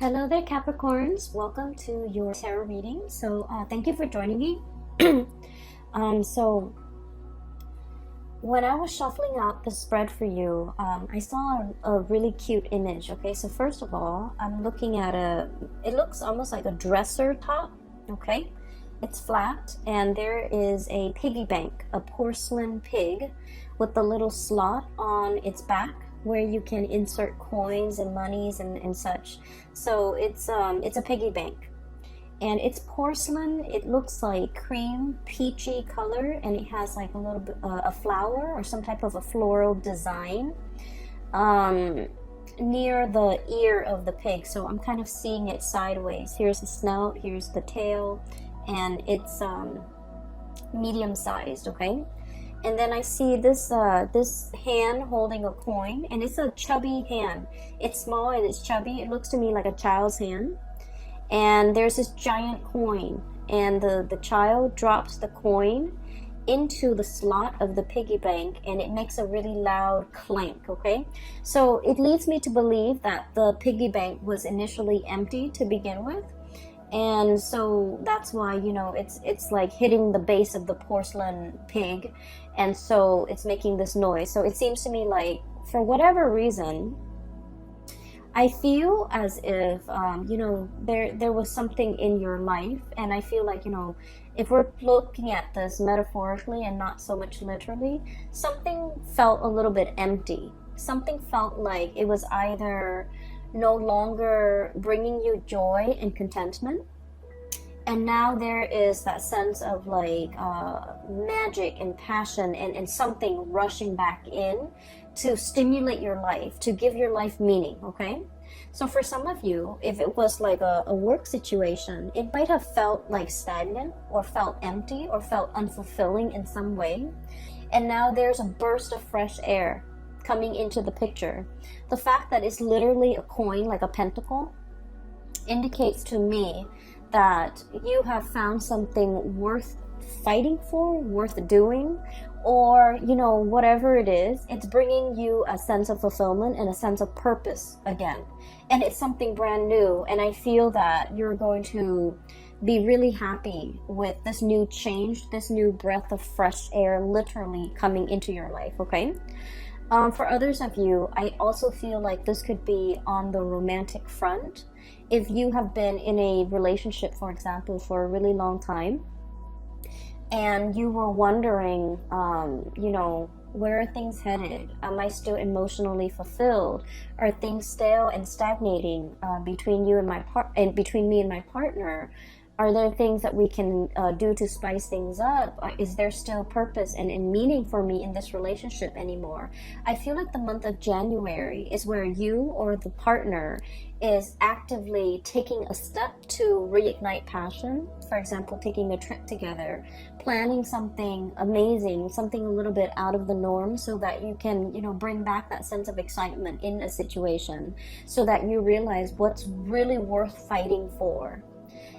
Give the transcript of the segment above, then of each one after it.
Hello there, Capricorns. Welcome to your tarot reading. Thank you for joining me. So when I was shuffling out the spread for you, I saw a really cute image. Okay, so first of all, I'm looking at it looks almost like a dresser top. Okay, it's flat, and there is a piggy bank, a porcelain pig with the little slot on its back where you can insert coins and monies and such. So it's a piggy bank, and it's porcelain. It looks like cream peachy color, and it has like a little bit a flower or some type of a floral design near the ear of the pig. So I'm kind of seeing it sideways. Here's the snout, here's the tail, and it's medium sized. Okay, and then I see this hand holding a coin, and it's a chubby hand. It's small and it's chubby. It looks to me like a child's hand. And there's this giant coin, and the child drops the coin into the slot of the piggy bank, and it makes a really loud clank. Okay, so it leads me to believe that the piggy bank was initially empty to begin with. And so that's why, it's like hitting the base of the porcelain pig, and so it's making this noise. So it seems to me like, for whatever reason, I feel as if there was something in your life, and I feel like, if we're looking at this metaphorically and not so much literally, something felt a little bit empty. Something felt like it was either no longer bringing you joy and contentment, and now there is that sense of like magic and passion and something rushing back in to stimulate your life, to give your life meaning. Okay, so for some of you, if it was like a work situation, it might have felt like stagnant or felt empty or felt unfulfilling in some way, and now there's a burst of fresh air coming into the picture. The fact that it's literally a coin, like a pentacle, indicates to me that you have found something worth fighting for, worth doing, or whatever it is. It's bringing you a sense of fulfillment and a sense of purpose again, and it's something brand new. And I feel that you're going to be really happy with this new change, this new breath of fresh air literally coming into your life. Okay, for others of you, I also feel like this could be on the romantic front. If you have been in a relationship, for example, for a really long time, and you were wondering, where are things headed? Am I still emotionally fulfilled? Are things stale and stagnating between you and between me and my partner? Are there things that we can do to spice things up? Is there still purpose and meaning for me in this relationship anymore? I feel like the month of January is where you or the partner is actively taking a step to reignite passion. For example, taking a trip together, planning something amazing, something a little bit out of the norm, so that you can, bring back that sense of excitement in a situation, so that you realize what's really worth fighting for.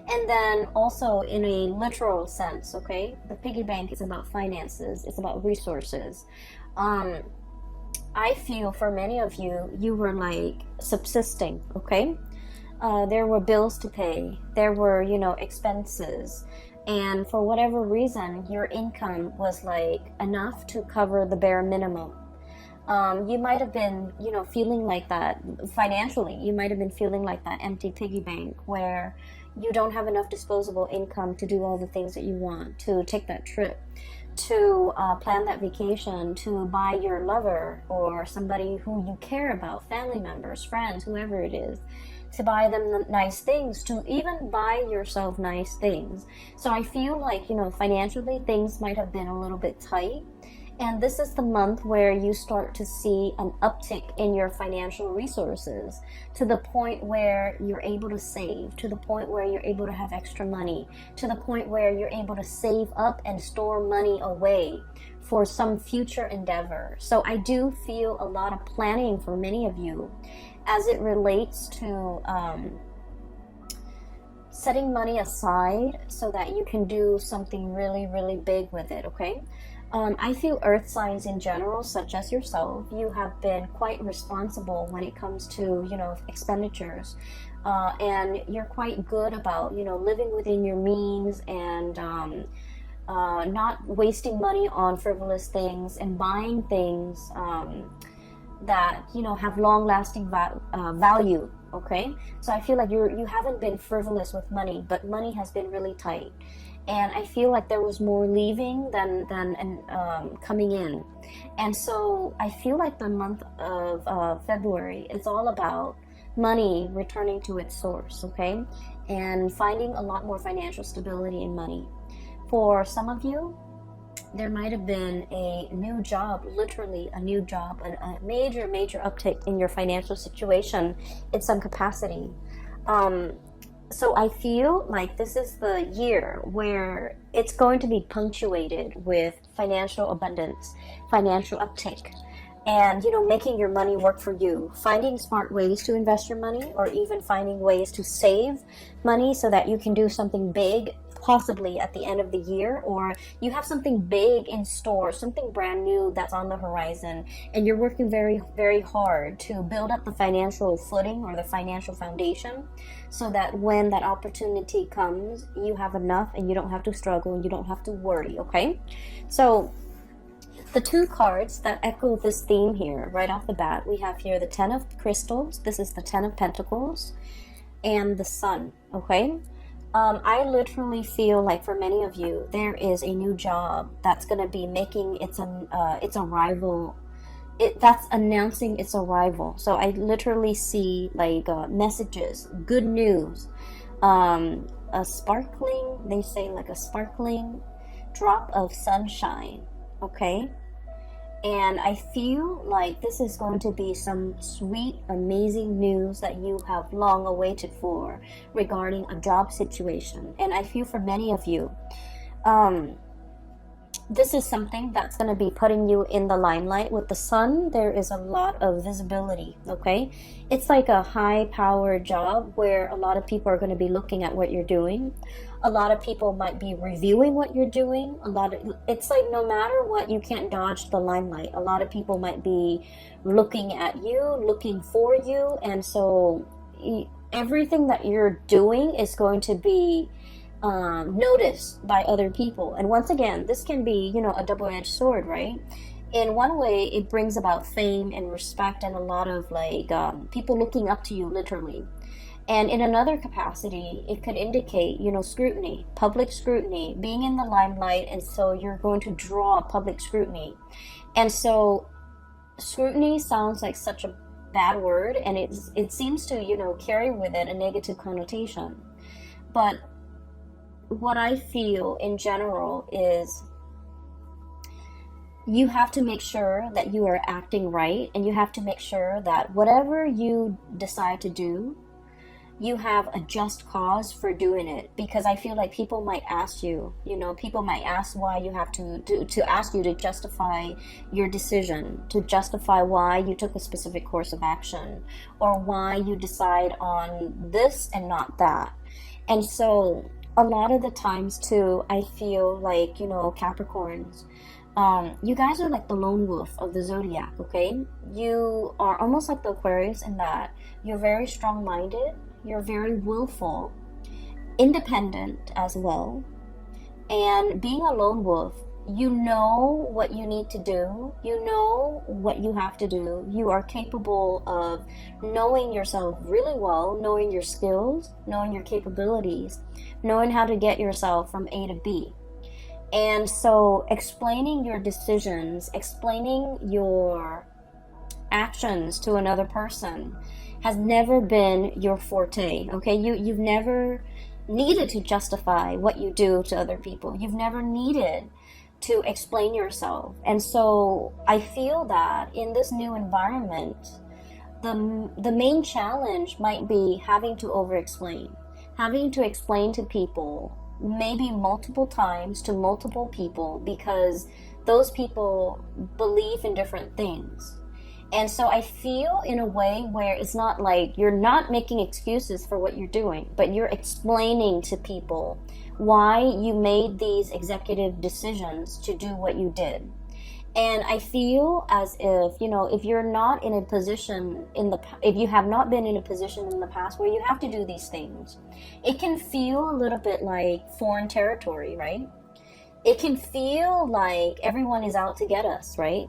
And then also in a literal sense, okay, the piggy bank is about finances, it's about resources. I feel for many of you, you were like subsisting. Okay, there were bills to pay, there were expenses, and for whatever reason your income was like enough to cover the bare minimum. You might have been feeling like that financially. You might have been feeling like that empty piggy bank where you don't have enough disposable income to do all the things that you want, to take that trip, to plan that vacation, to buy your lover or somebody who you care about, family members, friends, whoever it is, to buy them nice things, to even buy yourself nice things. So I feel like, financially things might have been a little bit tight. And this is the month where you start to see an uptick in your financial resources, to the point where you're able to save, to the point where you're able to have extra money, to the point where you're able to save up and store money away for some future endeavor. So I do feel a lot of planning for many of you as it relates to setting money aside so that you can do something really, really big with it. Okay. I feel earth signs in general, such as yourself, you have been quite responsible when it comes to, expenditures. And you're quite good about, living within your means and not wasting money on frivolous things and buying things that, have long-lasting value. Okay, so I feel like you haven't been frivolous with money, but money has been really tight, and I feel like there was more leaving than coming in, and so I feel like the month of February is all about money returning to its source. Okay, and finding a lot more financial stability in money. For some of you, there might have been a new job, literally a new job, a major uptick in your financial situation in some capacity. So I feel like this is the year where it's going to be punctuated with financial abundance, financial uptick, and making your money work for you, finding smart ways to invest your money, or even finding ways to save money so that you can do something big, possibly at the end of the year, or you have something big in store, something brand new that's on the horizon, and you're working very, very hard to build up the financial footing or the financial foundation so that when that opportunity comes, you have enough and you don't have to struggle and you don't have to worry. Okay, so the two cards that echo this theme here right off the bat, we have here the 10 of crystals, this is the 10 of pentacles, and the sun. Okay, I literally feel like for many of you, there is a new job that's going to be making its arrival. That's announcing its arrival. So I literally see like messages, good news, a sparkling. They say like a sparkling drop of sunshine. Okay. And I feel like this is going to be some sweet, amazing news that you have long awaited for regarding a job situation. And I feel for many of you, this is something that's going to be putting you in the limelight. With the sun, there is a lot of visibility. Okay, it's like a high-powered job where a lot of people are going to be looking at what you're doing. A lot of people might be reviewing what you're doing. It's like no matter what, you can't dodge the limelight. A lot of people might be looking at you, looking for you, and so everything that you're doing is going to be noticed by other people. And once again, this can be, a double-edged sword, right? In one way, it brings about fame and respect and a lot of like people looking up to you, literally. And in another capacity, it could indicate, scrutiny, public scrutiny, being in the limelight, and so you're going to draw public scrutiny. And so scrutiny sounds like such a bad word, and it seems to, carry with it a negative connotation. But what I feel in general is you have to make sure that you are acting right, and you have to make sure that whatever you decide to do, you have a just cause for doing it. Because I feel like people might ask you, people might ask why you have to ask you to justify your decision, to justify why you took a specific course of action, or why you decide on this and not that. And so a lot of the times too, I feel like, Capricorns, you guys are like the lone wolf of the zodiac. Okay, you are almost like the Aquarius in that you're very strong-minded, you're very willful, independent as well, and being a lone wolf, you know what you need to do, you know what you have to do, you are capable of knowing yourself really well, knowing your skills, knowing your capabilities, knowing how to get yourself from A to B. And so explaining your decisions, explaining your actions to another person has never been your forte. Okay, you've never needed to justify what you do to other people. You've never needed to explain yourself. And so I feel that in this new environment, the main challenge might be having to over-explain, having to explain to people maybe multiple times to multiple people, because those people believe in different things. And so I feel in a way where it's not like you're not making excuses for what you're doing, but you're explaining to people why you made these executive decisions to do what you did. And I feel as if, you know, if you're not in a position if you have not been in a position in the past where you have to do these things, it can feel a little bit like foreign territory, right? It can feel like everyone is out to get us, right?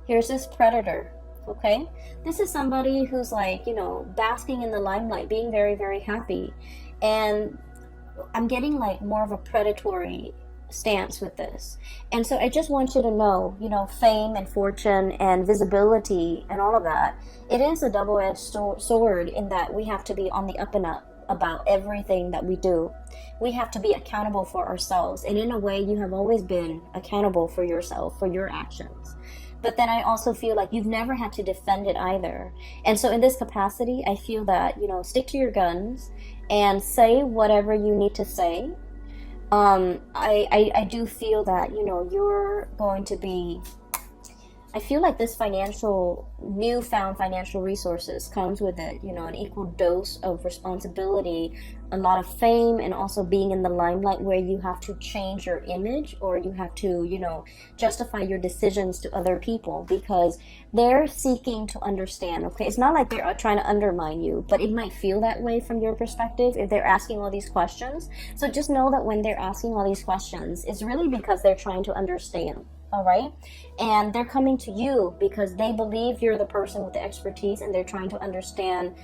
Here's this predator, okay? This is somebody who's like, you know, basking in the limelight, being very, very happy. And I'm getting like more of a predatory stance with this. And so I just want you to know, you know, fame and fortune and visibility and all of that, it is a double-edged sword in that we have to be on the up and up about everything that we do. We have to be accountable for ourselves. And in a way, you have always been accountable for yourself, for your actions. But then I also feel like you've never had to defend it either. And so in this capacity, I feel that, you know, stick to your guns and say whatever you need to say. I do feel that, you know, you're going to be, I feel like this newfound financial resources comes with it, you know, an equal dose of responsibility, a lot of fame, and also being in the limelight where you have to change your image, or you have to, you know, justify your decisions to other people because they're seeking to understand, okay? It's not like they're trying to undermine you, but it might feel that way from your perspective if they're asking all these questions. So just know that when they're asking all these questions, it's really because they're trying to understand. All right, and they're coming to you because they believe you're the person with the expertise, and they're trying to understand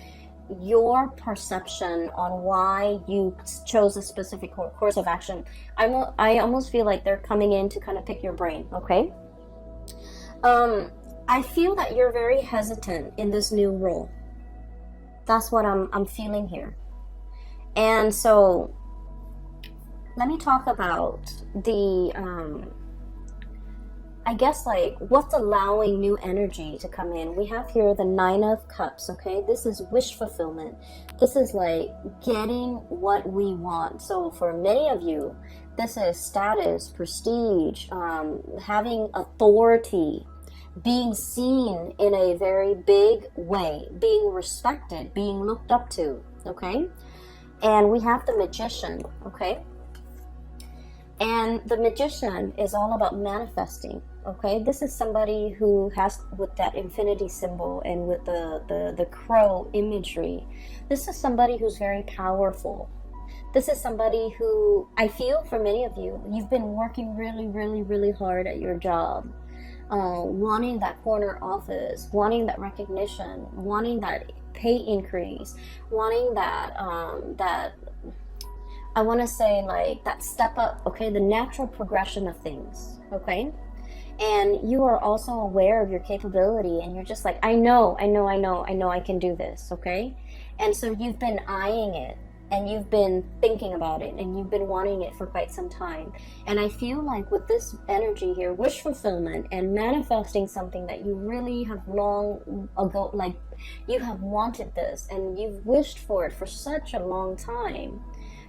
your perception on why you chose a specific course of action. I almost feel like they're coming in to kind of pick your brain. Okay, I feel that you're very hesitant in this new role. That's what I'm feeling here. And so let me talk about the I guess like what's allowing new energy to come in. We have here the 9 of Cups, okay? This is wish fulfillment. This is like getting what we want. So for many of you, this is status, prestige, having authority, being seen in a very big way, being respected, being looked up to, okay? And we have the Magician, okay? And the Magician is all about manifesting. Okay, this is somebody who has, with that infinity symbol and with the crow imagery, this is somebody who's very powerful. This is somebody who, I feel for many of you, you've been working really, really, really hard at your job, wanting that corner office, wanting that recognition, wanting that pay increase, wanting that, I want to say like that step up, okay, the natural progression of things, okay? And you are also aware of your capability, and you're just like, I know I can do this, okay? And so you've been eyeing it, and you've been thinking about it, and you've been wanting it for quite some time. And I feel like with this energy here, wish fulfillment and manifesting something that you really have long ago, like you have wanted this and you've wished for it for such a long time,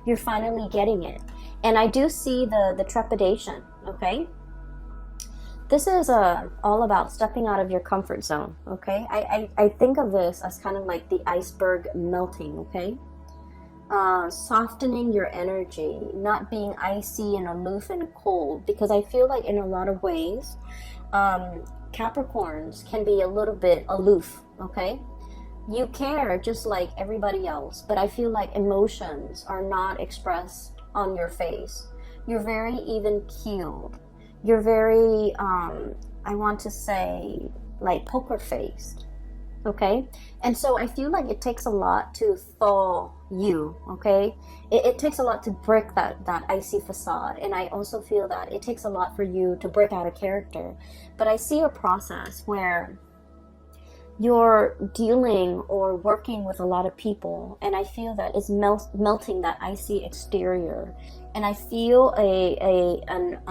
you're finally getting it. And I do see the trepidation, okay? This is all about stepping out of your comfort zone, okay? I think of this as kind of like the iceberg melting, okay? Softening your energy, not being icy and aloof and cold, because I feel like in a lot of ways, Capricorns can be a little bit aloof, okay? You care just like everybody else, but I feel like emotions are not expressed on your face. You're very even-keeled. You're very, I want to say, like poker-faced, okay? And so I feel like it takes a lot to thaw you, okay? It takes a lot to break that icy facade. And I also feel that it takes a lot for you to break out a character. But I see a process where you're dealing or working with a lot of people, and I feel that it's melting that icy exterior. And I feel an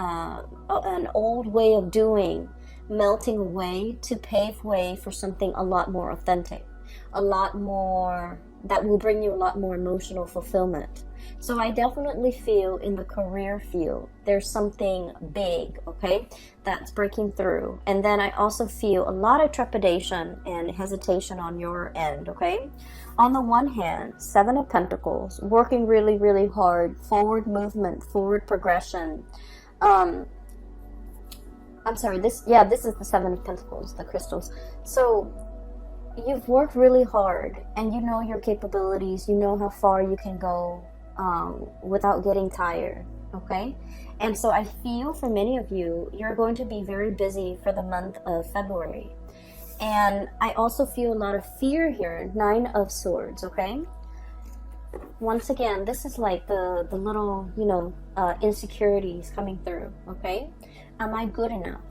old way of doing melting away to pave way for something a lot more authentic, a lot more that will bring you a lot more emotional fulfillment. So I definitely feel in the career field, there's something big, okay, that's breaking through. And then I also feel a lot of trepidation and hesitation on your end, okay? On the one hand, Seven of Pentacles, working really, really hard, forward movement, forward progression. I'm sorry, this is the Seven of Pentacles, the crystals. So you've worked really hard and you know your capabilities, you know how far you can go without getting tired, okay? And so I feel for many of you, you're going to be very busy for the month of February. And I also feel a lot of fear here, Nine of Swords, okay? Once again, this is like the little, insecurities coming through, okay? Am I good enough?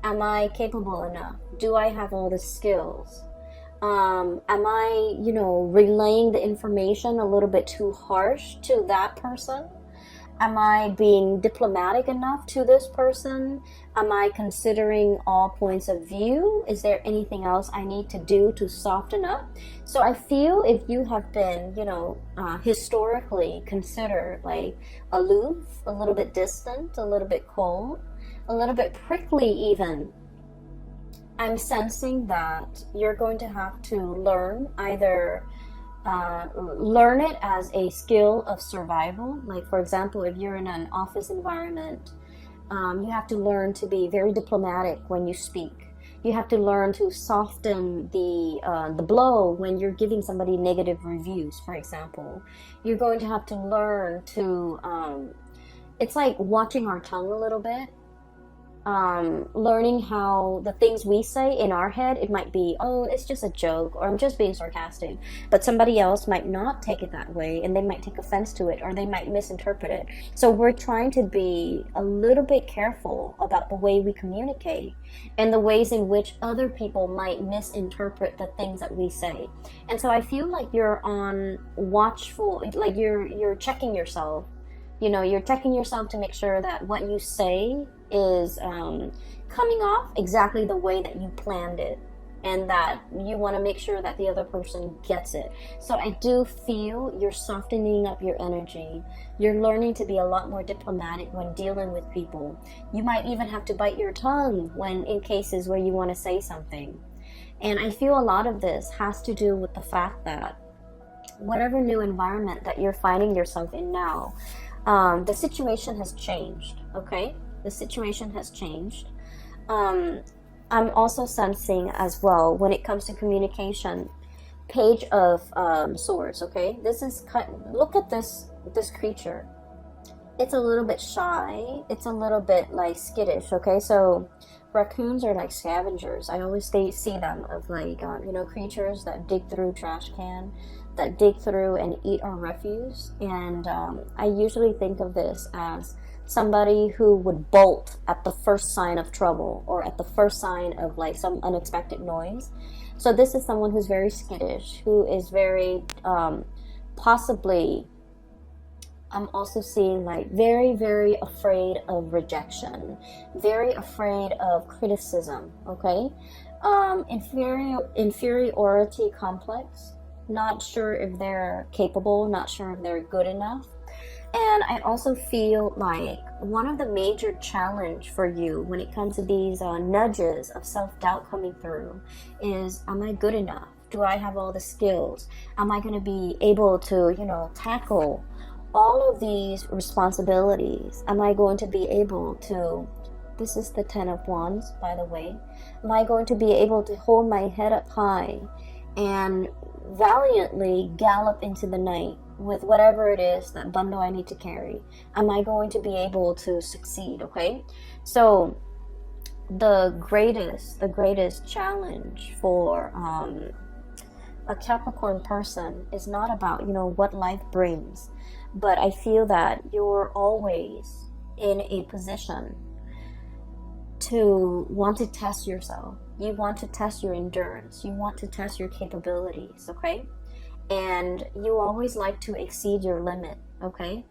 Am I capable enough? Do I have all the skills? Am I, relaying the information a little bit too harsh to that person? Am I being diplomatic enough to this person? Am I considering all points of view? Is there anything else I need to do to soften up? So I feel if you have been, historically considered like aloof, a little bit distant, a little bit cold, a little bit prickly even, I'm sensing that you're going to have to learn either learn it as a skill of survival. Like, for example, if you're in an office environment, you have to learn to be very diplomatic when you speak. You have to learn to soften the blow when you're giving somebody negative reviews, for example. You're going to have to learn to, it's like watching our tongue a little bit. Learning how the things we say in our head, it might be, oh, it's just a joke, or I'm just being sarcastic, but somebody else might not take it that way, and they might take offense to it, or they might misinterpret it. So we're trying to be a little bit careful about the way we communicate and the ways in which other people might misinterpret the things that we say. And so I feel like you're on watchful, like you're checking yourself. You're checking yourself to make sure that what you say is coming off exactly the way that you planned it, and that you want to make sure that the other person gets it. So I do feel you're softening up your energy. You're learning to be a lot more diplomatic when dealing with people. You might even have to bite your tongue when in cases where you want to say something. And I feel a lot of this has to do with the fact that whatever new environment that you're finding yourself in now, the situation has changed, okay? The situation has changed. I'm also sensing as well, when it comes to communication, Page of Swords, okay? Look at this creature. It's a little bit shy. It's a little bit like skittish, okay? So raccoons are like scavengers. I always see them of like, creatures that dig through trash can, that dig through and eat our refuse. And I usually think of this as somebody who would bolt at the first sign of trouble or at the first sign of like some unexpected noise. So this is someone who's very skittish, who is very possibly, I'm also seeing like very, very afraid of rejection, very afraid of criticism, okay? Inferiority complex. Not sure if they're capable, not sure if they're good enough. And I also feel like one of the major challenge for you when it comes to these nudges of self-doubt coming through is, am I good enough? Do I have all the skills? Am I going to be able to, tackle all of these responsibilities? Am I going to be able to, this is the Ten of Wands, by the way. Am I going to be able to hold my head up high and valiantly gallop into the night with whatever it is, that bundle I need to carry? Am I going to be able to succeed, okay? So the greatest challenge for a Capricorn person is not about, what life brings, but I feel that you're always in a position to want to test yourself. You want to test your endurance. You want to test your capabilities, okay? And you always like to exceed your limit, okay?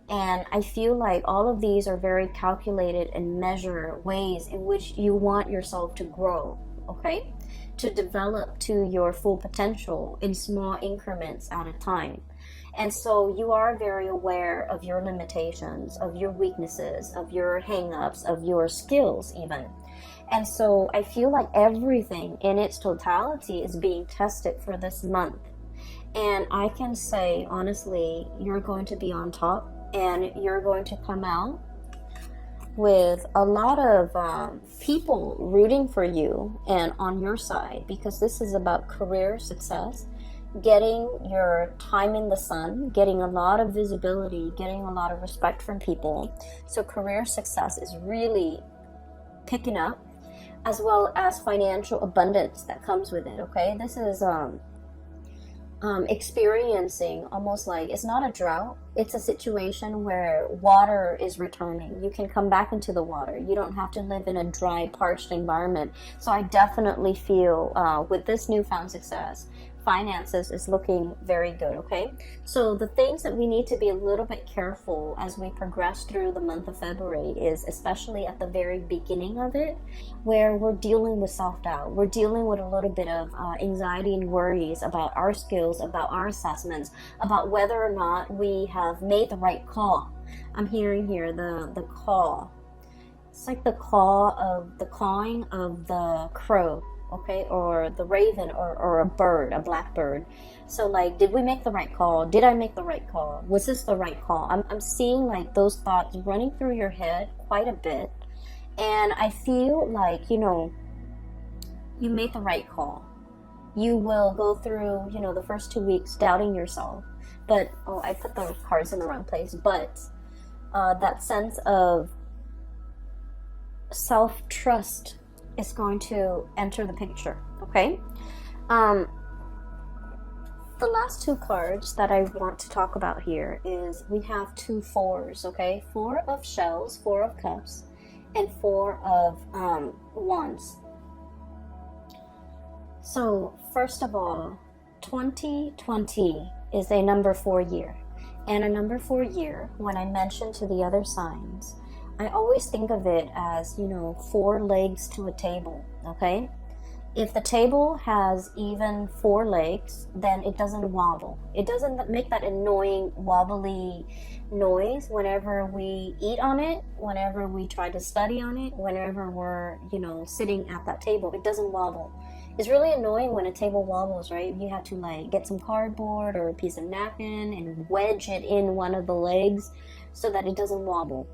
And I feel like all of these are very calculated and measured ways in which you want yourself to grow, okay? To develop to your full potential in small increments at a time. And so you are very aware of your limitations, of your weaknesses, of your hang-ups, of your skills even. And so I feel like everything in its totality is being tested for this month. And I can say, honestly, you're going to be on top, and you're going to come out with a lot of people rooting for you and on your side, because this is about career success, getting your time in the sun, getting a lot of visibility, getting a lot of respect from people. So career success is really picking up, as well as financial abundance that comes with it. Okay, this is experiencing almost like, it's not a drought, it's a situation where water is returning. You can come back into the water. You don't have to live in a dry, parched environment. So I definitely feel with this newfound success, finances is looking very good. Okay, so the things that we need to be a little bit careful as we progress through the month of February is especially at the very beginning of it, where we're dealing with self-doubt. We're dealing with a little bit of anxiety and worries about our skills, about our assessments, about whether or not we have made the right call. I'm hearing here the call. It's like the cawing of the crow, okay, or the raven, or a bird, a blackbird. So like, did we make the right call? Did I make the right call? Was this the right call? I'm seeing like those thoughts running through your head quite a bit. And I feel like, you know, you made the right call. You will go through, you know, the first 2 weeks doubting yourself. But, oh, I put the cards in the wrong place. But that sense of self-trust is going to enter the picture, okay? The last two cards that I want to talk about here is, we have 2 fours, okay? 4 of shells, 4 of cups, and 4 of wands. So first of all, 2020 is a number 4 year. And a number 4 year, when I mention to the other signs, I always think of it as, you know, 4 legs to a table, okay? If the table has even 4 legs, then it doesn't wobble. It doesn't make that annoying wobbly noise whenever we eat on it, whenever we try to study on it, whenever we're, you know, sitting at that table. It doesn't wobble. It's really annoying when a table wobbles, right? You have to like get some cardboard or a piece of napkin and wedge it in one of the legs so that it doesn't wobble.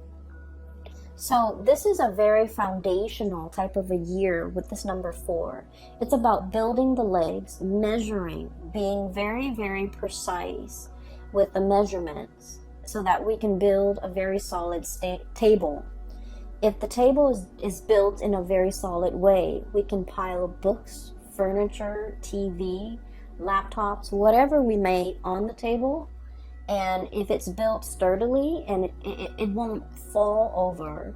So this is a very foundational type of a year with this number 4. It's about building the legs, measuring, being very, very precise with the measurements so that we can build a very solid table. If the table is built in a very solid way, we can pile books, furniture, TV, laptops, whatever we may on the table. And if it's built sturdily, and it won't fall over,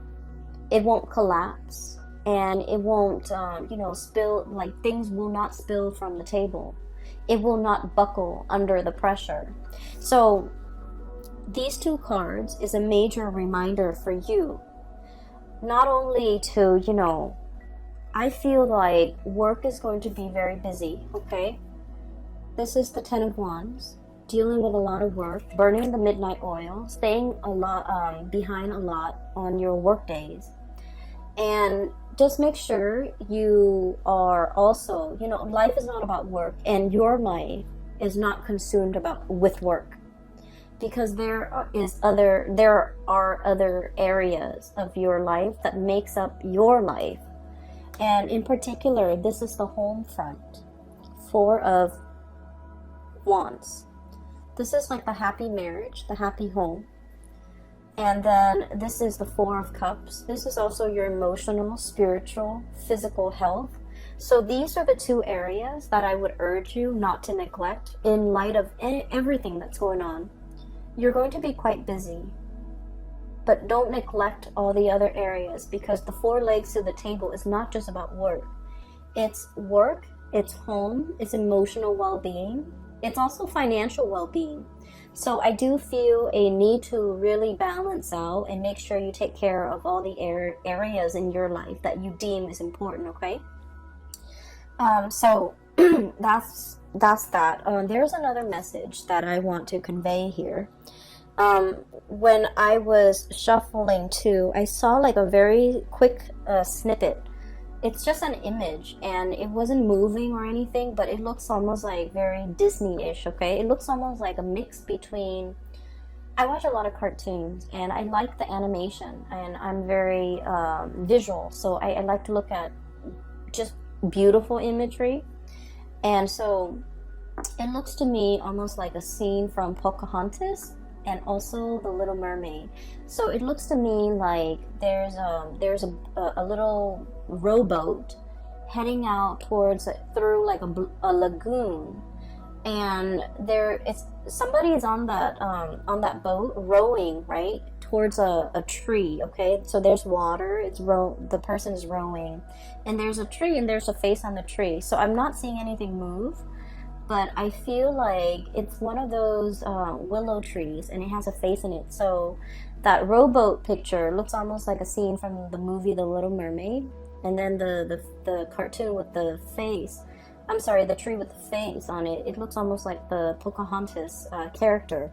it won't collapse, and it won't, you know, spill, like things will not spill from the table. It will not buckle under the pressure. So these 2 cards is a major reminder for you, not only to, you know, I feel like work is going to be very busy, okay? This is the 10 of Wands. Dealing with a lot of work, burning the midnight oil, staying a lot behind a lot on your work days, and just make sure you are also, you know, life is not about work, and your life is not consumed with work, because there are other areas of your life that makes up your life, and in particular, this is the home front, 4 of Wands. This is like the happy marriage, the happy home. And then this is the 4 of Cups. This is also your emotional, spiritual, physical health. So these are the 2 areas that I would urge you not to neglect in light of everything that's going on. You're going to be quite busy, but don't neglect all the other areas, because the 4 legs to the table is not just about work. It's work, it's home, it's emotional well-being. It's also financial well-being. So I do feel a need to really balance out and make sure you take care of all the areas in your life that you deem is important, okay? So that's that. There's another message that I want to convey here. When I was shuffling too, I saw like a very quick snippet. It's just an image, and it wasn't moving or anything, but it looks almost like very Disney-ish, okay? It looks almost like a mix between... I watch a lot of cartoons, and I like the animation, and I'm very visual, so I like to look at just beautiful imagery. And so it looks to me almost like a scene from Pocahontas and also The Little Mermaid. So it looks to me like there's a little rowboat heading out towards through like a lagoon, and somebody is on that boat rowing right towards a tree. Okay, so there's water. The person is rowing, and there's a tree, and there's a face on the tree. So I'm not seeing anything move, but I feel like it's one of those willow trees, and it has a face in it. So that rowboat picture looks almost like a scene from the movie The Little Mermaid, and then the cartoon with the face. I'm sorry, the tree with the face on it. It looks almost like the Pocahontas character.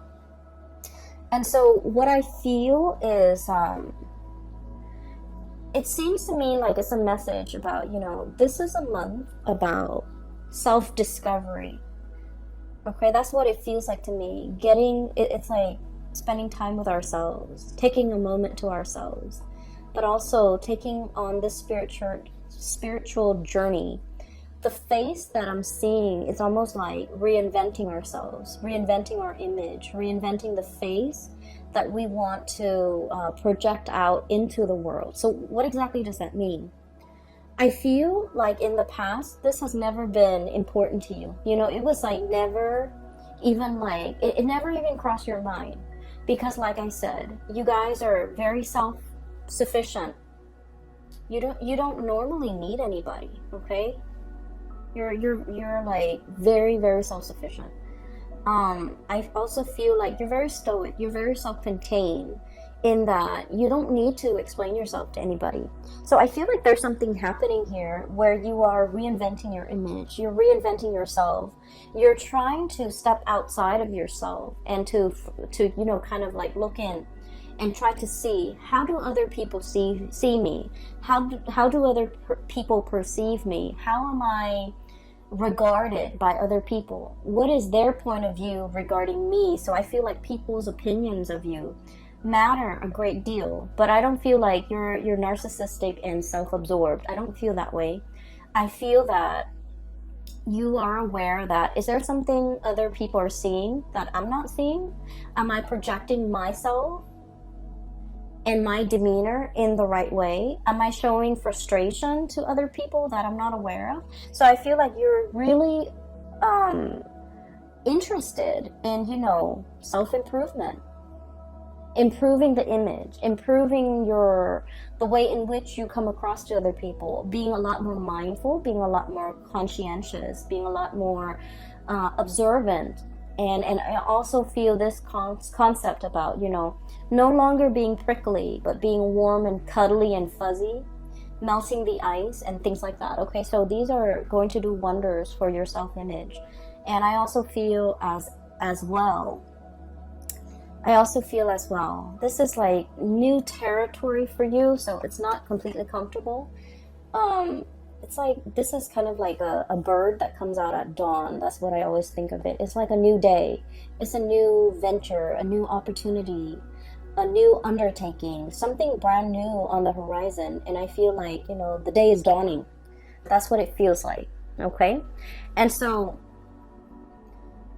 And so what I feel is, it seems to me like it's a message about, this is a month about self-discovery. Okay, that's what it feels like to me. It's like spending time with ourselves, taking a moment to ourselves, but also taking on this spiritual journey. The face that I'm seeing is almost like reinventing ourselves, reinventing our image, reinventing the face that we want to project out into the world. So what exactly does that mean? I feel like in the past, this has never been important to you. It was like never even like, it never even crossed your mind. Because like I said, you guys are very self-sufficient. You don't normally need anybody, okay? You're like very, very self-sufficient. I also feel like you're very stoic. You're very self-contained in that you don't need to explain yourself to anybody. So I feel like there's something happening here where you are reinventing your image. You're reinventing yourself. You're trying to step outside of yourself and to kind of like look in and try to see, how do other people see me? How do other people perceive me? How am I regarded by other people? What is their point of view regarding me? So I feel like people's opinions of you matter a great deal, but I don't feel like you're narcissistic and self-absorbed. I don't feel that way. I feel that you are aware that, is there something other people are seeing that I'm not seeing? Am I projecting myself and my demeanor in the right way? Am I showing frustration to other people that I'm not aware of? So I feel like you're really interested in, self-improvement, improving the image, improving the way in which you come across to other people, being a lot more mindful, being a lot more conscientious, being a lot more observant. And I also feel this concept about, no longer being prickly, but being warm and cuddly and fuzzy, melting the ice and things like that. Okay, so these are going to do wonders for your self-image. And I also feel as well, this is like new territory for you, so it's not completely comfortable. It's like, this is kind of like a bird that comes out at dawn. That's what I always think of it. It's like a new day. It's a new venture, a new opportunity, a new undertaking, something brand new on the horizon. And I feel like, the day is dawning. That's what it feels like, okay? And so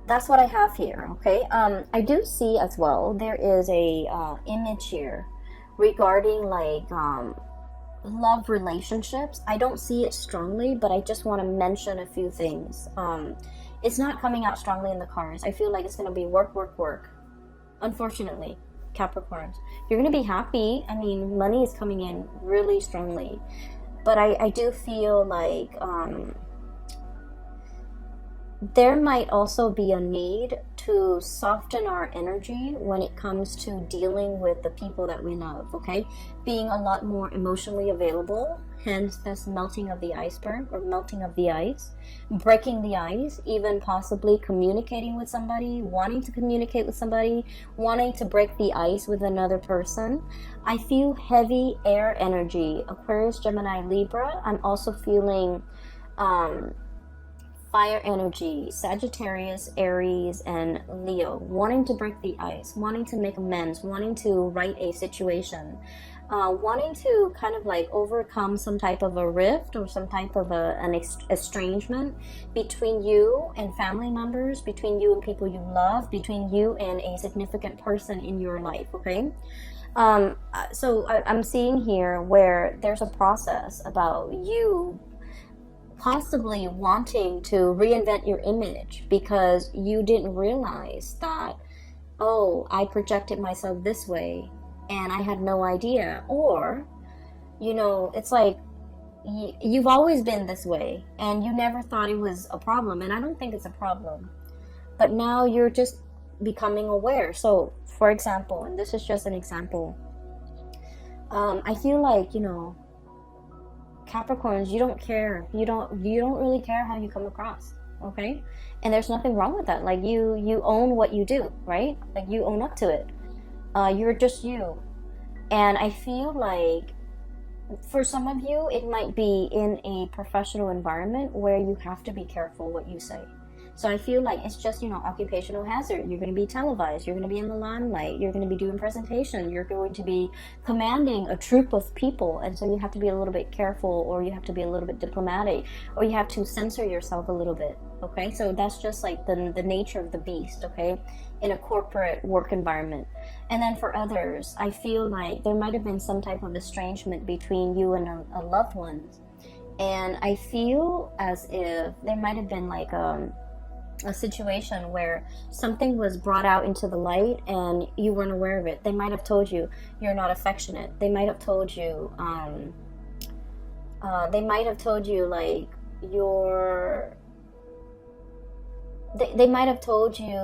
that's what I have here, okay? I do see as well, there is a image here regarding like love relationships. I don't see it strongly, but I just want to mention a few things. It's not coming out strongly in the cards. I feel like it's going to be work, work, work. Unfortunately, Capricorns, you're going to be happy. I mean, money is coming in really strongly, but I do feel like there might also be a need to soften our energy when it comes to dealing with the people that we love, okay? Being a lot more emotionally available, hence this melting of the iceberg or melting of the ice, breaking the ice, even possibly communicating with somebody, wanting to communicate with somebody, wanting to break the ice with another person. I feel heavy air energy, Aquarius, Gemini, Libra. I'm also feeling fire energy, Sagittarius, Aries, and Leo, wanting to break the ice, wanting to make amends, wanting to right a situation, wanting to kind of like overcome some type of a rift or some type of an estrangement between you and family members, between you and people you love, between you and a significant person in your life, okay? So I'm seeing here where there's a process about you possibly wanting to reinvent your image because you didn't realize that, oh, I projected myself this way and I had no idea. Or, you know, it's like you've always been this way and you never thought it was a problem. And I don't think it's a problem, but now you're just becoming aware. So, for example, and this is just an example, I feel like, you know, Capricorns, you don't care. You don't really care how you come across, okay? And there's nothing wrong with that. Like you own what you do, right? Like you own up to it. You're just you. And I feel like for some of you, it might be in a professional environment where you have to be careful what you say. So I feel like it's just, you know, occupational hazard. You're going to be televised. You're going to be in the limelight. You're going to be doing presentation. You're going to be commanding a troop of people. And so you have to be a little bit careful, or you have to be a little bit diplomatic, or you have to censor yourself a little bit. Okay. So that's just like the nature of the beast. Okay. In a corporate work environment. And then for others, I feel like there might have been some type of estrangement between you and a loved one. And I feel as if there might have been like, a situation where something was brought out into the light and you weren't aware of it. They might have told you you're not affectionate. They might have told you like they might have told you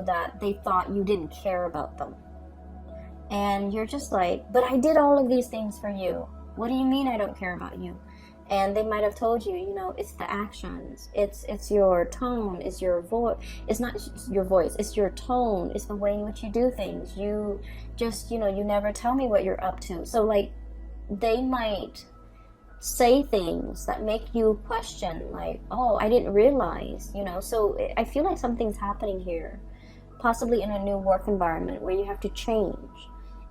that they thought you didn't care about them. And you're just like, but I did all of these things for you. What do you mean I don't care about you? And they might have told you, you know, it's the actions, it's your tone, it's your voice, it's not your voice, it's your tone, it's the way in which you do things. You just, you know, you never tell me what you're up to. So like, they might say things that make you question, like, oh, I didn't realize, you know. So I feel like something's happening here, possibly in a new work environment where you have to change.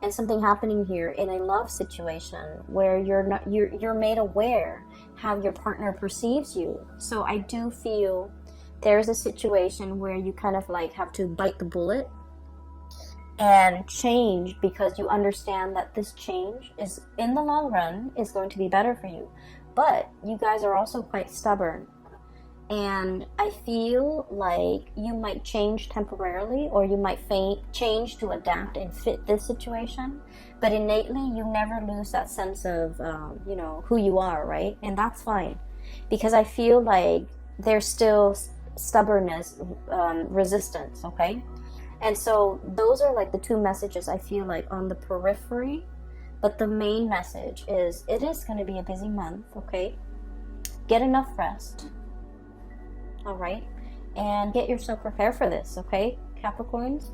And something happening here in a love situation where you're made aware how your partner perceives you. So I do feel there's a situation where you kind of like have to bite the bullet and change, because you understand that this change is in the long run is going to be better for you. But you guys are also quite stubborn. And I feel like you might change temporarily, or you might change to adapt and fit this situation. But innately, you never lose that sense of, you know, who you are, right? And that's fine. Because I feel like there's still stubbornness, resistance, okay? And so those are like the two messages I feel like on the periphery. But the main message is, it is going to be a busy month, okay? Get enough rest. All right, and get yourself prepared for this, okay, Capricorns?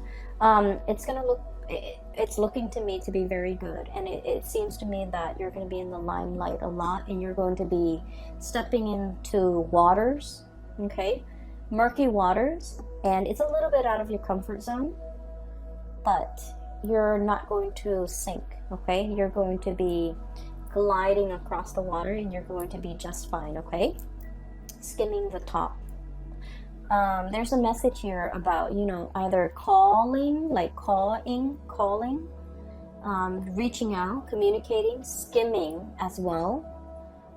It's looking to me to be very good, and it seems to me that you're going to be in the limelight a lot, and you're going to be stepping into waters, okay, murky waters, and it's a little bit out of your comfort zone, but you're not going to sink, okay? You're going to be gliding across the water, and you're going to be just fine, okay? Skimming the top. There's a message here about, you know, either calling, like calling, reaching out, communicating, skimming as well.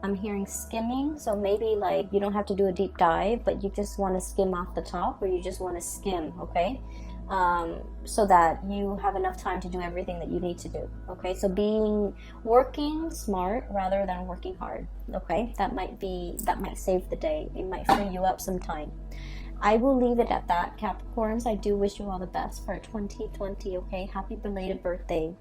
I'm hearing skimming, so maybe like you don't have to do a deep dive, but you just want to skim off the top, or you just want to skim, okay? So that you have enough time to do everything that you need to do, okay? So working smart rather than working hard, okay? That might save the day. It might free you up some time. I will leave it at that, Capricorns. I do wish you all the best for 2020, okay? Happy belated birthday.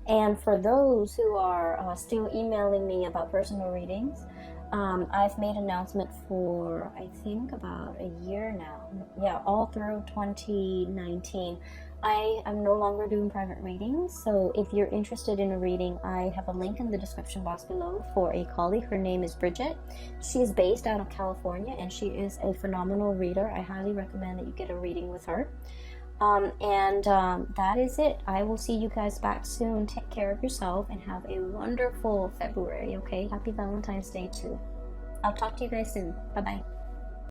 And for those who are still emailing me about personal readings, I've made an announcement for, I think, about a year now. Yeah, all through 2019. I am no longer doing private readings, so if you're interested in a reading, I have a link in the description box below for a colleague. Her name is Bridget. She is based out of California, and she is a phenomenal reader. I highly recommend that you get a reading with her. That is it. I will see you guys back soon. Take care of yourself and have a wonderful February, okay? Happy Valentine's Day too. I'll talk to you guys soon. Bye-bye.